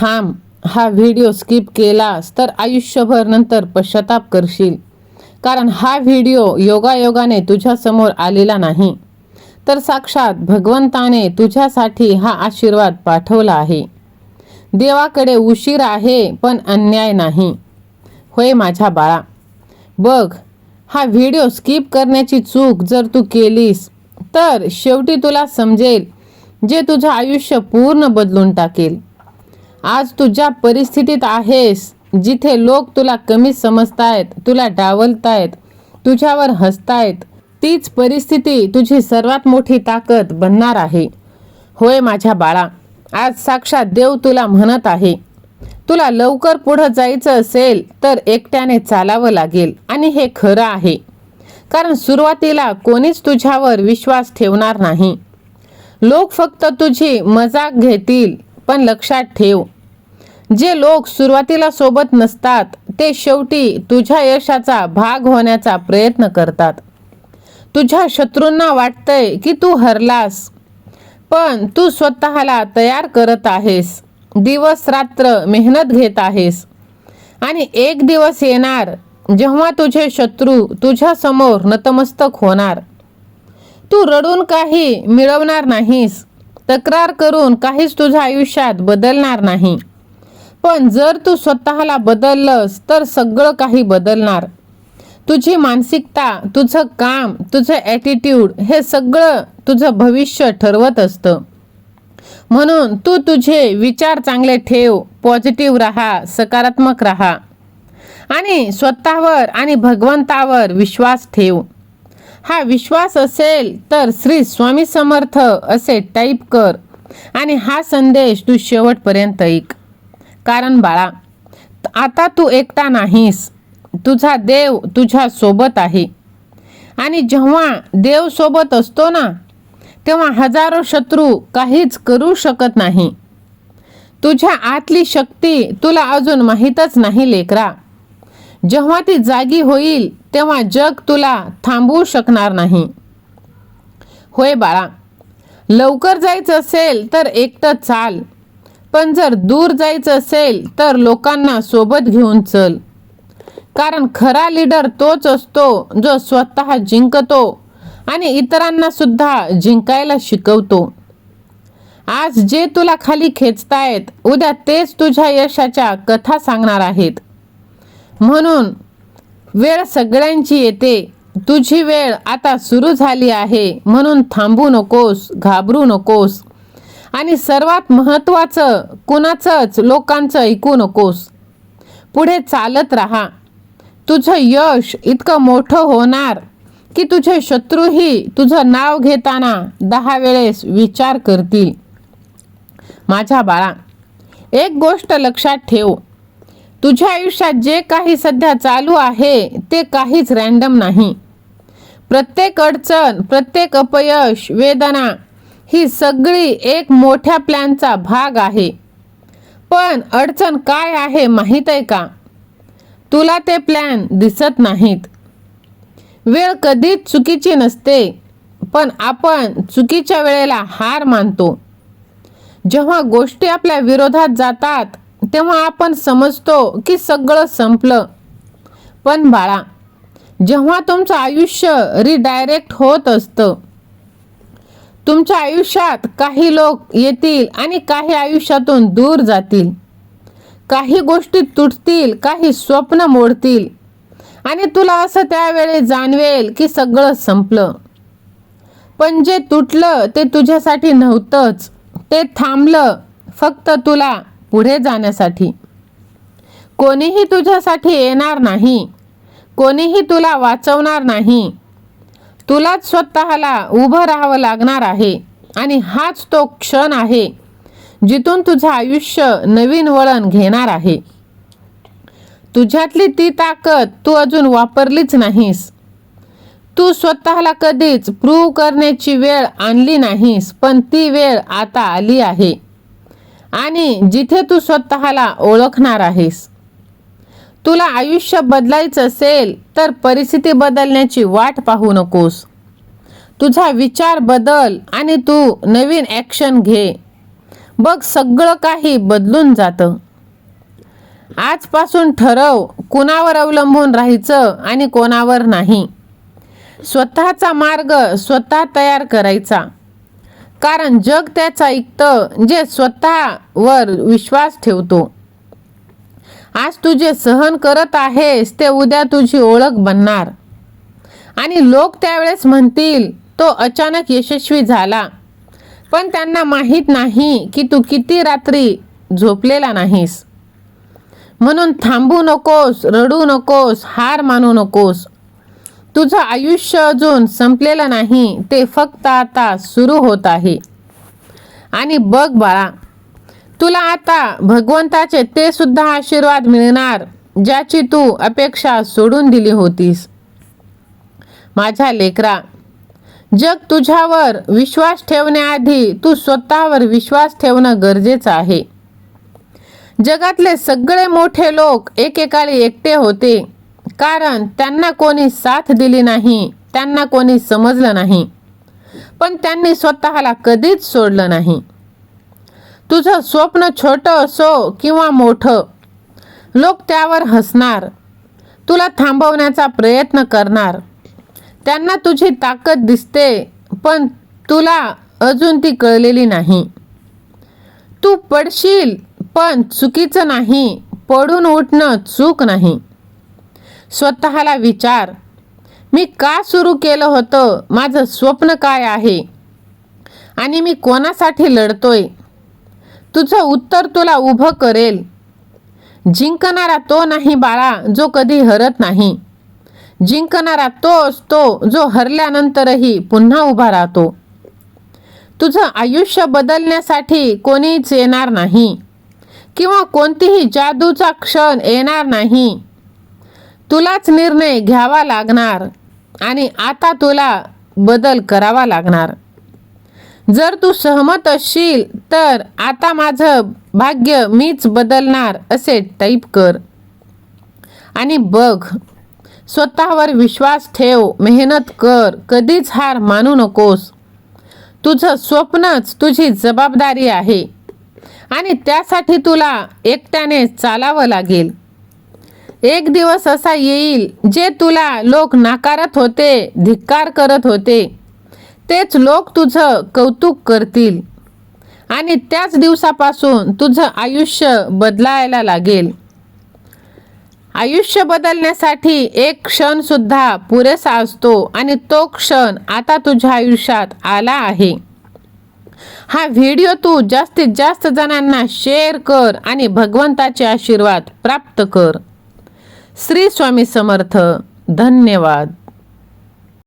थांब. हा video skip केलास तर आयुष्यभर नंतर पश्चाताप करशील. कारण हा व्हिडिओ योगायोगाने तुझ्यासमोर आलेला नाही, तर साक्षात भगवंताने तुझ्यासाठी हा आशीर्वाद पाठवला आहे. देवाकडे उशीर आहे पण अन्याय नाही. होय माझ्या बाळा, बघ, हा व्हिडिओ स्किप करण्याची चूक जर तू केलीस तर शेवटी तुला समजेल, जे तुझं आयुष्य पूर्ण बदलून टाकेल. आज तू ज्या परिस्थितीत आहेस, जिथे लोक तुला कमी समजतायत, तुला डावलतायत, तुझ्यावर हसतायत, तीच परिस्थिती तुझी सर्वात मोठी ताकद बनणार आहे. होय माझ्या बाळा, आज साक्षात देव तुला म्हणत आहे, तुला लवकर पुढे जायचं असेल तर एकट्याने चालावं लागेल. आणि हे खरं आहे, कारण सुरुवातीला कोणीच तुझ्यावर विश्वास ठेवणार नाही. लोक फक्त तुझी मजाक घेतील. पण लक्षात ठेव, जे लोक सुरुवातीला सोबत नसतात ते शेवटी तुझ्या यशाचा भाग होण्याचा प्रयत्न करतात. तुझ्या शत्रूंना वाटतंय की तू हरलास, पण तू स्वतःला तयार करत आहेस. दिवस रात्र मेहनत घेत आहेस. आणि एक दिवस येणार जेव्हा तुझे शत्रू तुझ्या समोर नतमस्तक होणार. तू रडून काही मिळवणार नाहीस, तक्रार करून काहीच तुझ्या आयुष्यात बदलणार नाही. पण जर तू स्वतःला बदललंस तर सगळं काही बदलणार. तुझी मानसिकता, तुझं काम, तुझं ॲटिट्यूड हे सगळं तुझं भविष्य ठरवत असतं. म्हणून तू तुझे विचार चांगले ठेव, पॉझिटिव्ह राहा, सकारात्मक राहा आणि स्वतःवर आणि भगवंतावर विश्वास ठेव. हा विश्वास असेल तर श्री स्वामी समर्थ असे टाईप कर आणि हा संदेश तू शेवटपर्यंत ऐक. कारण बाळा, आता तू एकटा नाहीस. तुझा देव तुझ्या सोबत आहे. आणि जेव्हा देव सोबत असतो ना, तेव्हा हजारो शत्रू काहीच करू शकत नाही. तुझ्या आतली शक्ती तुला अजून माहीतच नाही लेकरा. जेव्हा ती जागी होईल तेव्हा जग तुला थांबवू शकणार नाही. होय बाळा, लवकर जायचं असेल तर एकटं चाल. पण जर दूर जायचं असेल तर लोकांना सोबत घेऊन चल. कारण खरा लीडर तोच असतो जो स्वतः जिंकतो आणि इतरांना सुद्धा जिंकायला शिकवतो. आज जे तुला खाली खेचतायत, उद्या तेच तुझ्या यशाच्या कथा सांगणार आहेत. म्हणून वेळ सगळ्यांची येते. तुझी वेळ आता सुरू झाली आहे. म्हणून थांबू नकोस, घाबरू नकोस आणि सर्वात महत्त्वाचं, कुणाचंच लोकांचं ऐकू नकोस. पुढे चालत राहा. तुझं यश इतकं मोठं होणार की तुझे शत्रूही तुझं नाव घेताना 10 वेळेस विचार करतील. माझ्या बाळा, एक गोष्ट लक्षात ठेव, तुझ्या आयुष्यात जे काही सध्या चालू आहे ते काहीच रँडम नाही. प्रत्येक अडचण, प्रत्येक अपयश, वेदना ही सगळी एक मोठ्या प्लॅनचा भाग आहे. पण अडचण काय आहे माहीत आहे का? तुला ते प्लॅन दिसत नाहीत. वेळ कधीच चुकीची नसते, पण आपण चुकीच्या वेळेला हार मानतो. जेव्हा गोष्टी आपल्या विरोधात जातात तेव्हा आपण समजतो की सगळं संपलं. पण बाळा, जेव्हा तुमचं आयुष्य रिडायरेक्ट होत असतं, तुमच्या आयुष्यात काही लोक येतील आणि काही आयुष्यातून दूर जातील. काही गोष्टी तुटतील, काही स्वप्न मोडतील आणि तुला असं त्यावेळी जाणवेल की सगळं संपलं. पण जे तुटलं ते तुझ्यासाठी नव्हतंच. ते थांबलं फक्त तुला पुढे जाण्यासाठी. कोणीही तुझ्यासाठी येणार नाही. कोणीही तुला वाचवणार नाही. तुलाच स्वतःला उभं राहावं लागणार आहे. आणि हाच तो क्षण आहे जिथून तुझं आयुष्य नवीन वळण घेणार आहे. तुझ्यातली ती ताकद तू अजून वापरलीच नाहीस. तू स्वतःला कधीच प्रूव्ह करण्याची वेळ आणली नाहीस, पण ती वेळ आता आली आहे. आणि जिथे तू स्वतःला ओळखणार आहेस. तुला आयुष्य बदलायचं असेल तर परिस्थिती बदलण्याची वाट पाहू नकोस. तुझा विचार बदल आणि तू नवीन ॲक्शन घे. बघ सगळं काही बदलून जातं. आजपासून ठरव कुणावर अवलंबून राहायचं आणि कोणावर नाही. स्वतःचा मार्ग स्वतः तयार करायचा, कारण जग त्याचं ऐकतं जे स्वतःवर विश्वास ठेवतो. आज तू जे सहन करत आहेस ते उद्या तुझी ओळख बनणार आणि लोक त्यावेळेस म्हणतील तो अचानक यशस्वी झाला, पण त्यांना माहीत नाही की तू किती रात्री झोपलेला नाहीस. म्हणून थांबू नकोस, रडू नकोस, हार मानू नकोस. तुझं आयुष्य अजून संपलेलं नाही, ते फक्त आता सुरू होत आहे. आणि बघ बाळा, तुला आता भगवंताचे ते सुद्धा आशीर्वाद मिळणार ज्याची तू अपेक्षा सोडून दिली होतीस. माझ्या लेकरा, जग तुझ्यावर विश्वास ठेवण्याआधी तू स्वतःवर विश्वास ठेवणं गरजेचं आहे. जगातले सगळे मोठे लोक एकेकाळी एकटे होते, कारण त्यांना कोणी साथ दिली नाही, त्यांना कोणी समजलं नाही, पण त्यांनी स्वतःला कधीच सोडलं नाही. तुझं स्वप्न छोटं असो किंवा मोठं, लोक त्यावर हसणार, तुला थांबवण्याचा प्रयत्न करणार. त्यांना तुझी ताकद दिसते, पण तुला अजून ती कळलेली नाही. तू पडशील, पण चुकीचं नाही. पडून उठणं चूक नाही. स्वतःला विचार, मी का सुरू केलं होतं? माझं स्वप्न काय आहे आणि मी कोणासाठी लढतोय? तुझं उत्तर तुला उभं करेल. जिंकणारा तो नाही बाळा जो कधी हरत नाही. जिंकणारा तो असतो जो हरल्यानंतरही पुन्हा उभा राहतो. तुझं आयुष्य बदलण्यासाठी कोणीच येणार नाही किंवा कोणतीही जादूचा क्षण येणार नाही. तुलाच निर्णय घ्यावा लागणार आणि आता तुला बदल करावा लागणार. जर तू सहमत असशील तर आता माझं भाग्य मीच बदलणार असे टाईप कर आणि बघ. स्वतःवर विश्वास ठेव, मेहनत कर, कधीच हार मानू नकोस. तुझं स्वप्नच तुझी जबाबदारी आहे आणि त्यासाठी तुला एकट्याने चालावं लागेल. एक दिवस असा येईल जे तुला लोक नाकारत होते, धिक्कार करत होते, तेच लोक तुझं कौतुक करतील आणि त्याच दिवसापासून तुझं आयुष्य बदलायला लागेल. आयुष्य बदलण्यासाठी एक क्षण सुद्धा पुरेसा असतो आणि तो क्षण आता तुझ्या आयुष्यात आला आहे. हा व्हिडिओ तू जास्तीत जास्त जणांना शेअर कर आणि भगवंताचे आशीर्वाद प्राप्त कर. श्री स्वामी समर्थ. धन्यवाद.